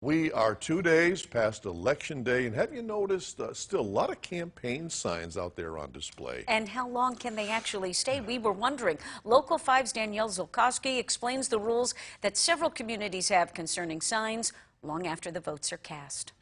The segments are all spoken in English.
We are 2 days past Election Day, and have you noticed still a lot of campaign signs out there on display? And how long can they actually stay? We were wondering. Local 5's Danielle Zulkowski explains the rules that several communities have concerning signs long after the votes are cast.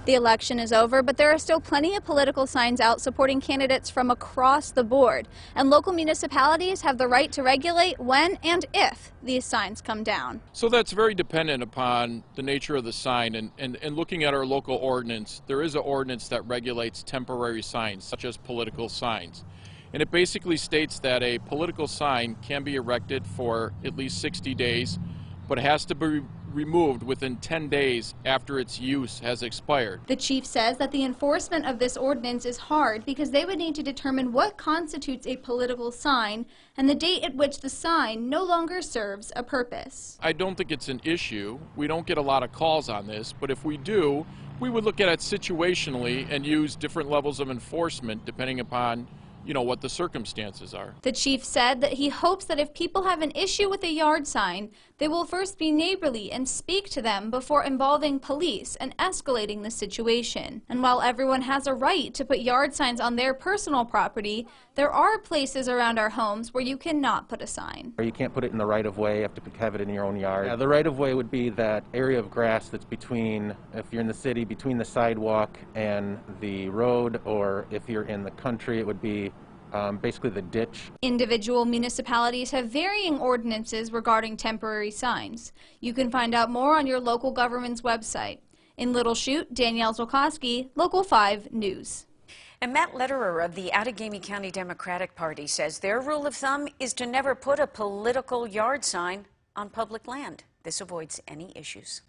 The election is over, but there are still plenty of political signs out supporting candidates from across the board. And local municipalities have the right to regulate when and if these signs come down. So that's very dependent upon the nature of the sign. And looking at our local ordinance, there is an ordinance that regulates temporary signs, such as political signs. And it basically states that a political sign can be erected for at least 60 days, but it has to be removed within 10 days after its use has expired. The chief says that the enforcement of this ordinance is hard because they would need to determine what constitutes a political sign and the date at which the sign no longer serves a purpose. I don't think it's an issue. We don't get a lot of calls on this, but if we do, we would look at it situationally and use different levels of enforcement depending upon what the circumstances are. The chief said that he hopes that if people have an issue with a yard sign, they will first be neighborly and speak to them before involving police and escalating the situation. And while everyone has a right to put yard signs on their personal property, there are places around our homes where you cannot put a sign. Or you can't put it in the right-of-way, you have to have it in your own yard. Yeah, the right-of-way would be that area of grass that's between, if you're in the city, between the sidewalk and the road, or if you're in the country, it would be basically the ditch. Individual municipalities have varying ordinances regarding temporary signs. You can find out more on your local government's website. In Little Chute, Danielle Zulkowski, Local 5 News. And Matt Lederer of the Outagamie County Democratic Party says their rule of thumb is to never put a political yard sign on public land. This avoids any issues.